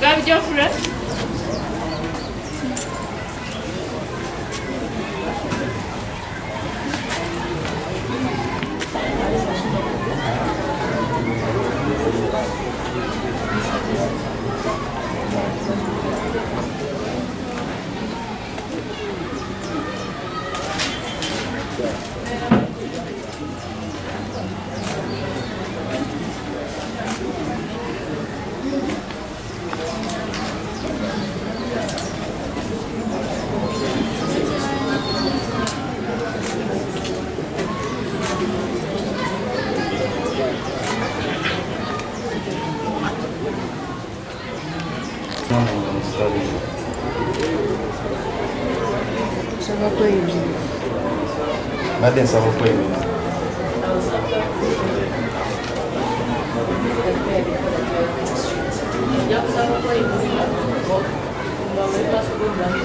Grab your friend. Ça va pas aimer. Baadaye ça va pas aimer. Ya, ça va pas aimer. Bon, on va mettre ça sur le blanc.